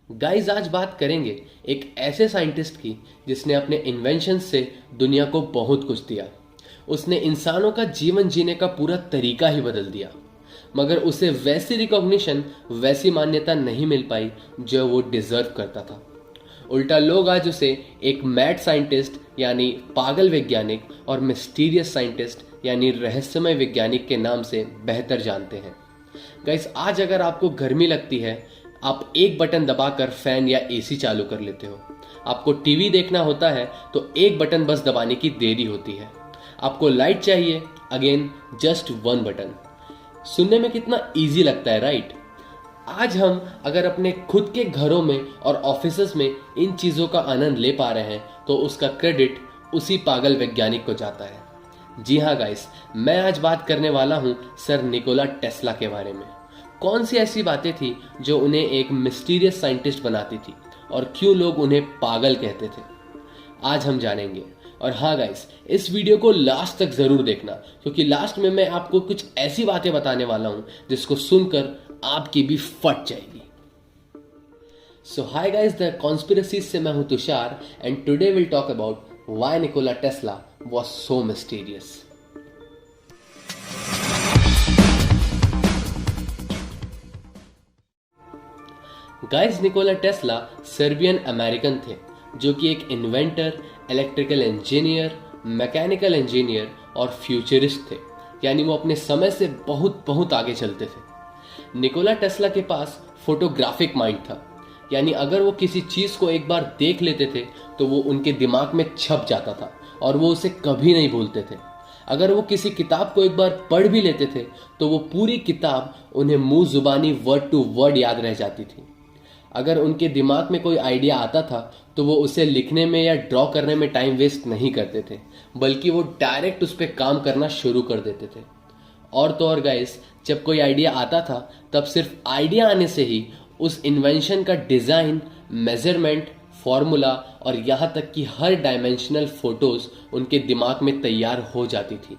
Guys आज बात करेंगे एक ऐसे साइंटिस्ट की जिसने अपने इन्वेंशन से दुनिया को बहुत कुछ दिया। उसने इंसानों का जीवन जीने का पूरा तरीका ही बदल दिया, मगर उसे वैसी रिकॉग्निशन, वैसी मान्यता नहीं मिल पाई जो वो डिजर्व करता था। उल्टा लोग आज उसे एक मैड साइंटिस्ट यानी पागल वैज्ञानिक और मिस्टीरियस साइंटिस्ट यानी रहस्यमय वैज्ञानिक के नाम से बेहतर जानते हैं। गाइस आज अगर आपको गर्मी लगती है, आप एक बटन दबाकर फैन या एसी चालू कर लेते हो। आपको टीवी देखना होता है तो एक बटन बस दबाने की देरी होती है। आपको लाइट चाहिए, अगेन जस्ट वन बटन। सुनने में कितना इजी लगता है, राइट? आज हम अगर अपने खुद के घरों में और ऑफिसेस में इन चीज़ों का आनंद ले पा रहे हैं तो उसका क्रेडिट उसी पागल वैज्ञानिक को जाता है। जी हाँ गाइस, मैं आज बात करने वाला हूँ सर निकोला टेस्ला के बारे में। कौन सी ऐसी बातें थी जो उन्हें एक मिस्टीरियस साइंटिस्ट बनाती थी और क्यों लोग उन्हें पागल कहते थे, आज हम जानेंगे। और हाँ गाइस, इस वीडियो को लास्ट तक जरूर देखना, क्योंकि लास्ट में मैं आपको कुछ ऐसी बातें बताने वाला हूं जिसको सुनकर आपकी भी फट जाएगी। सो हाय गाइस, द कॉन्स्पिरेसीज से मैं हूं Tushar and today will talk about why Nikola Tesla was so mysterious. Guys, Nikola Tesla Serbian American थे जो कि एक inventor, electrical engineer, mechanical engineer और फ्यूचरिस्ट थे। यानी वो अपने समय से बहुत बहुत आगे चलते थे। निकोला टेस्ला के पास फोटोग्राफिक माइंड था, यानी अगर वो किसी चीज़ को एक बार देख लेते थे तो वो उनके दिमाग में छप जाता था और वो उसे कभी नहीं भूलते थे। अगर वो किसी किताब को एक बार पढ़ भी लेते थे तो वो पूरी किताब उन्हें मुंह जुबानी वर्ड टू वर्ड याद रह जाती थी। अगर उनके दिमाग में कोई आइडिया आता था तो वो उसे लिखने में या ड्रॉ करने में टाइम वेस्ट नहीं करते थे, बल्कि वो डायरेक्ट उस पर काम करना शुरू कर देते थे। और तो और गाइस, जब कोई आइडिया आता था तब सिर्फ आइडिया आने से ही उस इन्वेंशन का डिज़ाइन, मेजरमेंट, फॉर्मूला और यहाँ तक कि हर डायमेंशनल फोटोज उनके दिमाग में तैयार हो जाती थी।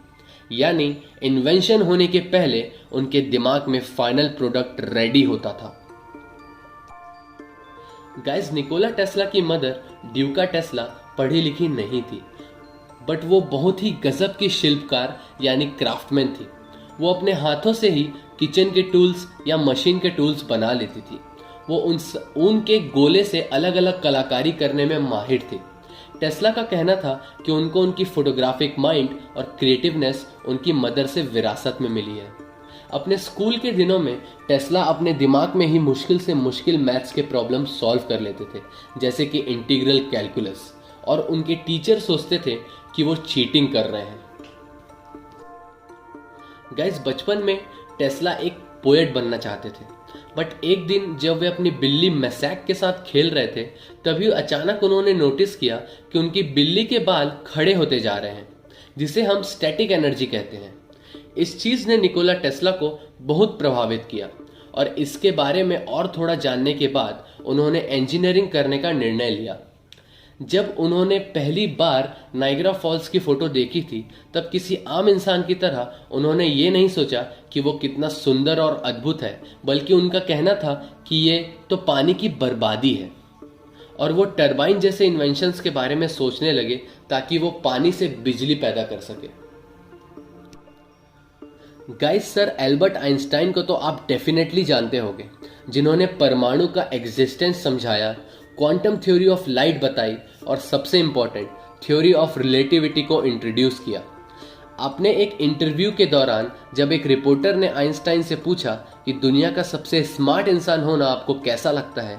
यानी इन्वेंशन होने के पहले उनके दिमाग में फाइनल प्रोडक्ट रेडी होता था। गाइस, निकोला टेस्ला की मदर ड्यूका टेस्ला पढ़ी लिखी नहीं थी, बट वो बहुत ही गजब की शिल्पकार यानी क्राफ्टमैन थी। वो अपने हाथों से ही किचन के टूल्स या मशीन के टूल्स बना लेती थी। वो ऊन के गोले से अलग अलग कलाकारी करने में माहिर थी। टेस्ला का कहना था कि उनको उनकी फोटोग्राफिक माइंड और क्रिएटिवनेस उनकी मदर से विरासत में मिली है। अपने स्कूल के दिनों में टेस्ला अपने दिमाग में ही मुश्किल से मुश्किल मैथ्स के प्रॉब्लम सॉल्व कर लेते थे, जैसे कि इंटीग्रल कैलकुलस, और उनके टीचर सोचते थे कि वो चीटिंग कर रहे हैं। गाइस, बचपन में टेस्ला एक पोएट बनना चाहते थे, बट एक दिन जब वे अपनी बिल्ली मैसैक के साथ खेल रहे थे तभी अचानक उन्होंने नोटिस किया कि उनकी बिल्ली के बाल खड़े होते जा रहे हैं, जिसे हम स्टैटिक एनर्जी कहते हैं। इस चीज़ ने निकोला टेस्ला को बहुत प्रभावित किया और इसके बारे में और थोड़ा जानने के बाद उन्होंने इंजीनियरिंग करने का निर्णय लिया। जब उन्होंने पहली बार नाइग्रा फॉल्स की फ़ोटो देखी थी तब किसी आम इंसान की तरह उन्होंने ये नहीं सोचा कि वो कितना सुंदर और अद्भुत है, बल्कि उनका कहना था कि ये तो पानी की बर्बादी है। और वो टरबाइन जैसे इन्वेंशंस के बारे में सोचने लगे ताकि वो पानी से बिजली पैदा कर सके। गाइस, सर एल्बर्ट आइंस्टाइन को तो आप डेफिनेटली जानते होंगे, जिन्होंने परमाणु का एग्जिस्टेंस समझाया, क्वांटम थ्योरी ऑफ लाइट बताई और सबसे इंपॉर्टेंट थ्योरी ऑफ रिलेटिविटी को इंट्रोड्यूस किया। आपने एक इंटरव्यू के दौरान जब एक रिपोर्टर ने आइंस्टाइन से पूछा कि दुनिया का सबसे स्मार्ट इंसान होना आपको कैसा लगता है,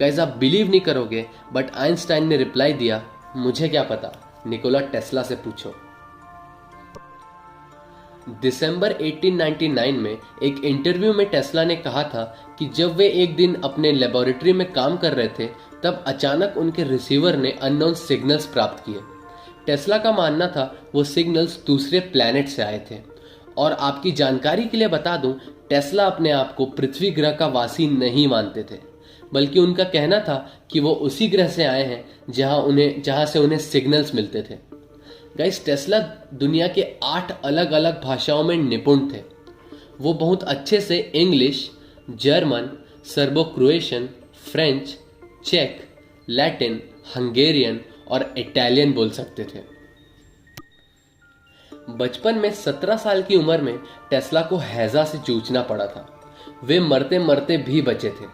गाइस आप बिलीव नहीं करोगे, बट आइंस्टाइन ने रिप्लाई दिया, मुझे क्या पता, निकोला टेस्ला से पूछो। दिसंबर 1899 में एक इंटरव्यू में टेस्ला ने कहा था कि जब वे एक दिन अपने लेबोरेटरी में काम कर रहे थे तब अचानक उनके रिसीवर ने अननोन सिग्नल्स प्राप्त किए। टेस्ला का मानना था वो सिग्नल्स दूसरे प्लैनेट से आए थे। और आपकी जानकारी के लिए बता दूं, टेस्ला अपने आप को पृथ्वी ग्रह का वासी नहीं मानते थे, बल्कि उनका कहना था कि वो उसी ग्रह से आए हैं जहां से उन्हें सिग्नल्स मिलते थे। गाइस, टेस्ला दुनिया के 8 अलग अलग भाषाओं में निपुण थे। वो बहुत अच्छे से English, German, Serbo Croatian, French, चेक, लैटिन, हंगेरियन और इटालियन बोल सकते थे। बचपन में 17 साल की उम्र में टेस्ला को हैजा से जूझना पड़ा था। वे मरते मरते भी बचे थे।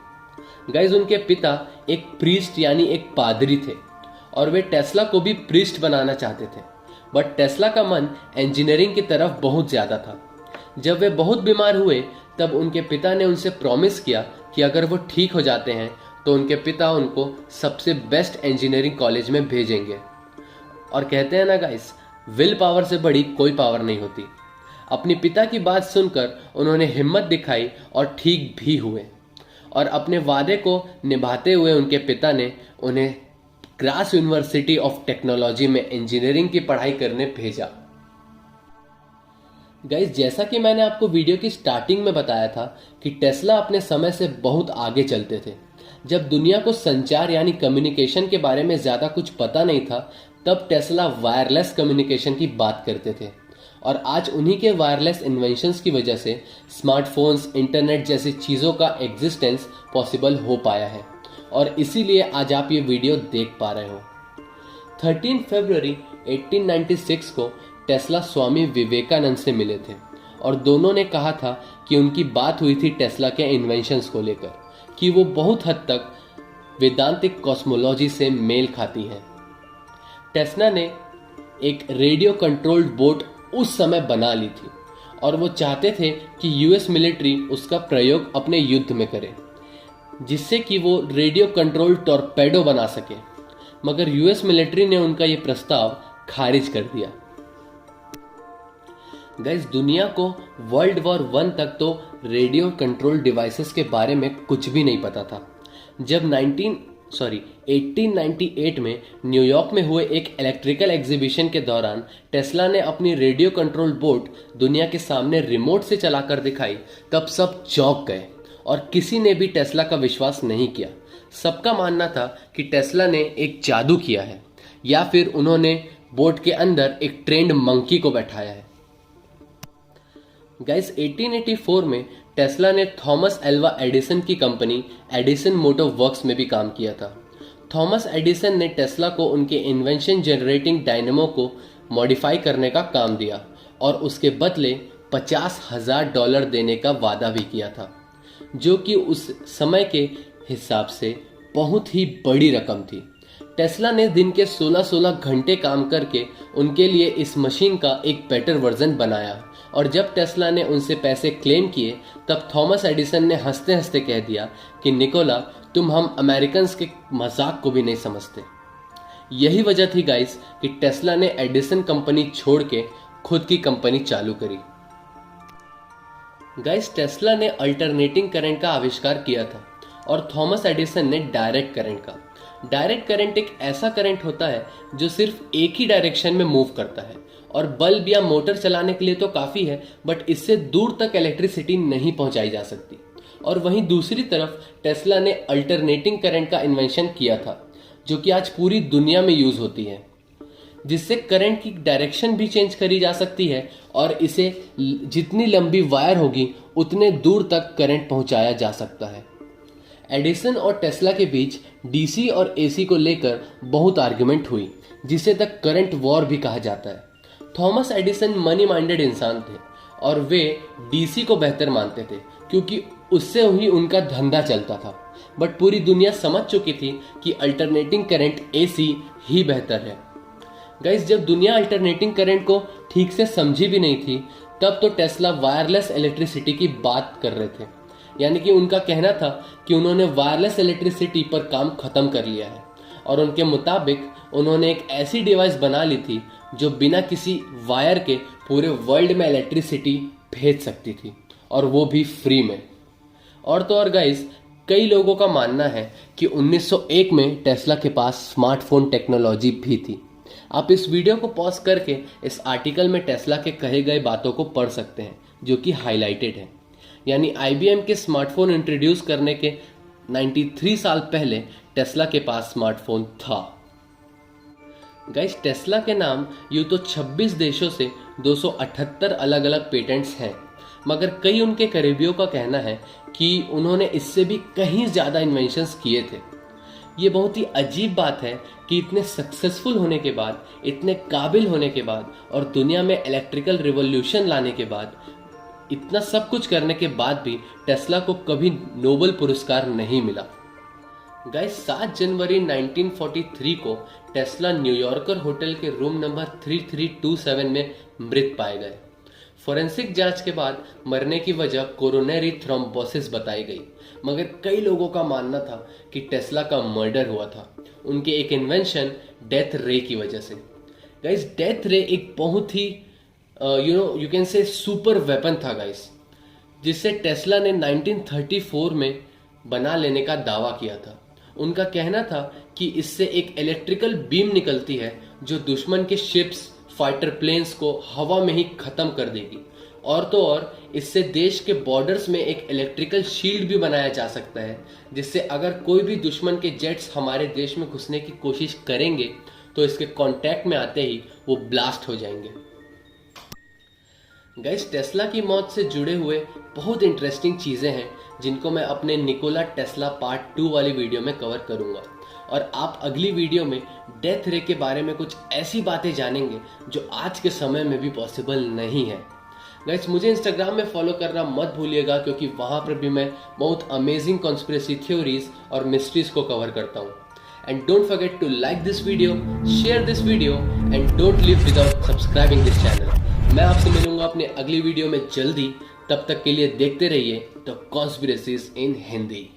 गाइस, उनके पिता एक प्रीस्ट यानी एक पादरी थे और वे टेस्ला को भी प्रीस्ट बनाना चाहते थे, बट टेस्ला का मन इंजीनियरिंग की तरफ बहुत ज्यादा था। जब वे बहुत बीमार हुए तब उनके पिता ने उनसे प्रॉमिस किया कि अगर वो ठीक हो जाते हैं तो उनके पिता उनको सबसे बेस्ट इंजीनियरिंग कॉलेज में भेजेंगे। और कहते हैं ना गाइस, विल पावर से बड़ी कोई पावर नहीं होती। अपने पिता की बात सुनकर उन्होंने हिम्मत दिखाई और ठीक भी हुए, और अपने वादे को निभाते हुए उनके पिता ने उन्हें ग्रास यूनिवर्सिटी ऑफ टेक्नोलॉजी में इंजीनियरिंग की पढ़ाई करने भेजा। गाइस, जैसा कि मैंने आपको वीडियो की स्टार्टिंग में बताया था कि टेस्ला अपने समय से बहुत आगे चलते थे। जब दुनिया को संचार यानी कम्युनिकेशन के बारे में ज्यादा कुछ पता नहीं था, तब टेस्ला वायरलेस कम्युनिकेशन की बात करते थे, और आज उन्हीं के वायरलेस इन्वेंशंस की वजह से स्मार्टफोन्स, इंटरनेट जैसी चीज़ों का एग्जिस्टेंस पॉसिबल हो पाया है, और इसीलिए आज आप ये वीडियो देख पा रहे हो। 13 फरवरी 1896 को टेस्ला स्वामी विवेकानंद से मिले थे, और दोनों ने कहा था कि उनकी बात हुई थी टेस्ला के इन्वेंशंस को लेकर, कि वो बहुत हद तक वेदांतिक कॉस्मोलॉजी से मेल खाती हैं। टेस्ला ने एक रेडियो कंट्रोल्ड बोट उस समय बना ली थी, और वो चाहते थे कि यूएस मिलिट्री उसका प्रयोग अपने युद्ध में करे, जिससे कि वो रेडियो कंट्रोल टॉर्पेडो बना सके, मगर यूएस मिलिट्री ने उनका ये प्रस्ताव खारिज कर दिया। गाइस, दुनिया को वर्ल्ड वॉर 1 तक तो रेडियो कंट्रोल डिवाइसेस के बारे में कुछ भी नहीं पता था। जब 1898 में न्यूयॉर्क में हुए एक इलेक्ट्रिकल एग्जीबिशन के दौरान टेस्ला ने अपनी रेडियो कंट्रोल बोट दुनिया के सामने रिमोट से चलाकर दिखाई, तब सब चौंक गए और किसी ने भी टेस्ला का विश्वास नहीं किया। सबका मानना था कि टेस्ला ने एक जादू किया है, या फिर उन्होंने बोट के अंदर एक ट्रेंड मंकी को बैठाया है। गाइस, 1884 में टेस्ला ने थॉमस एल्वा एडिसन की कंपनी एडिसन मोटर वर्क्स में भी काम किया था। थॉमस एडिसन ने टेस्ला को उनके इन्वेंशन जनरेटिंग डायनेमो को मॉडिफाई करने का काम दिया, और उसके बदले $50,000 देने का वादा भी किया था, जो कि उस समय के हिसाब से बहुत ही बड़ी रकम थी। टेस्ला ने दिन के 16-16 घंटे काम करके उनके लिए इस मशीन का एक बेटर वर्जन बनाया, और जब टेस्ला ने उनसे पैसे क्लेम किए तब थॉमस एडिसन ने हंसते हंसते कह दिया कि निकोला, तुम हम अमेरिकन के मजाक को भी नहीं समझते। यही वजह थी गाइस कि टेस्ला ने एडिसन कंपनी छोड़ के खुद की कंपनी चालू करी। गाइस, टेस्ला ने अल्टरनेटिंग करंट का आविष्कार किया था और थॉमस एडिसन ने डायरेक्ट करंट का। डायरेक्ट करंट एक ऐसा करंट होता है जो सिर्फ एक ही डायरेक्शन में मूव करता है, और बल्ब या मोटर चलाने के लिए तो काफी है, बट इससे दूर तक इलेक्ट्रिसिटी नहीं पहुंचाई जा सकती। और वहीं दूसरी तरफ टेस्ला ने अल्टरनेटिंग करंट का इन्वेंशन किया था, जो कि आज पूरी दुनिया में यूज होती है, जिससे करंट की डायरेक्शन भी चेंज करी जा सकती है, और इसे जितनी लंबी वायर होगी उतने दूर तक करंट पहुंचाया जा सकता है। एडिसन और टेस्ला के बीच डीसी और एसी को लेकर बहुत आर्गुमेंट हुई, जिसे द करंट वॉर भी कहा जाता है। थॉमस एडिसन मनी माइंडेड इंसान थे, और वे डीसी को बेहतर मानते थे क्योंकि उससे ही उनका धंधा चलता था, बट पूरी दुनिया समझ चुकी थी कि अल्टरनेटिंग करंट एसी ही बेहतर है। गाइस, जब दुनिया अल्टरनेटिंग करंट को ठीक से समझी भी नहीं थी, तब तो टेस्ला वायरलेस इलेक्ट्रिसिटी की बात कर रहे थे, यानी कि उनका कहना था कि उन्होंने वायरलेस इलेक्ट्रिसिटी पर काम खत्म कर लिया है, और उनके मुताबिक उन्होंने एक ऐसी डिवाइस बना ली थी जो बिना किसी वायर के पूरे वर्ल्ड में इलेक्ट्रिसिटी भेज सकती थी, और वो भी फ्री में। और तो और गाइस, कई लोगों का मानना है कि 1901 में टेस्ला के पास स्मार्टफोन टेक्नोलॉजी भी थी। आप इस वीडियो को पॉज करके इस आर्टिकल में टेस्ला के कहे गए बातों को पढ़ सकते हैं, जो कि हाईलाइटेड है। यानी आईबीएम के स्मार्टफोन इंट्रोड्यूस करने के 93 साल पहले टेस्ला के पास स्मार्टफोन था। गाइस, टेस्ला के नाम यूं तो 26 देशों से 278 अलग अलग पेटेंट्स हैं, मगर कई उनके करीबियों का कहना है कि उन्होंने इससे भी कहीं ज़्यादा इन्वेंशंस किए थे। ये बहुत ही अजीब बात है कि इतने सक्सेसफुल होने के बाद, इतने काबिल होने के बाद और दुनिया में इलेक्ट्रिकल रिवॉल्यूशन लाने के बाद, इतना सब कुछ करने के बाद भी टेस्ला को कभी नोबेल पुरस्कार नहीं मिला। गाइस 7 जनवरी 1943 को टेस्ला न्यूयॉर्कर होटल के रूम नंबर 3327 में मृत पाए गए। फोरेंसिक जांच के बाद मरने की वजह कोरोनरी थ्रोम्बोसिस बताई गई, मगर कई लोगों का मानना था कि टेस्ला का मर्डर हुआ था उनके एक इन्वेंशन डेथ रे की वजह से। गाइस डेथ रे एक बहुत ही you can say super weapon था गाइस, जिससे टेस्ला ने 1934 में बना लेने का दावा किया था। उनका कहना था कि इससे एक इलेक्ट्रिकल बीम निकलती है जो दुश्मन के शिप्स, फाइटर प्लेन्स को हवा में ही खत्म कर देगी। और तो और इससे देश के बॉर्डर्स में एक इलेक्ट्रिकल शील्ड भी बनाया जा सकता है, जिससे अगर कोई भी दुश्मन के जेट्स हमारे देश में घुसने की कोशिश करेंगे तो इसके कांटेक्ट में आते ही वो ब्लास्ट हो जाएंगे। गाइस टेस्ला की मौत से जुड़े हुए बहुत इंटरेस्टिंग चीज़ें हैं जिनको मैं अपने निकोला टेस्ला पार्ट 2 वाली वीडियो में कवर करूंगा, और आप अगली वीडियो में डेथ रे के बारे में कुछ ऐसी बातें जानेंगे जो आज के समय में भी पॉसिबल नहीं है। गाइस मुझे इंस्टाग्राम में फॉलो करना मत भूलिएगा, क्योंकि वहाँ पर भी मैं बहुत अमेजिंग कॉन्स्पिरेसी थ्योरीज और मिस्ट्रीज को कवर करता हूँ। And don't forget to like this video, share this video and don't leave without subscribing this channel. मैं आपसे मिलूंगा अपने अगली वीडियो में जल्दी। तब तक के लिए देखते रहिए द कॉन्स्पिरेसीज इन हिंदी।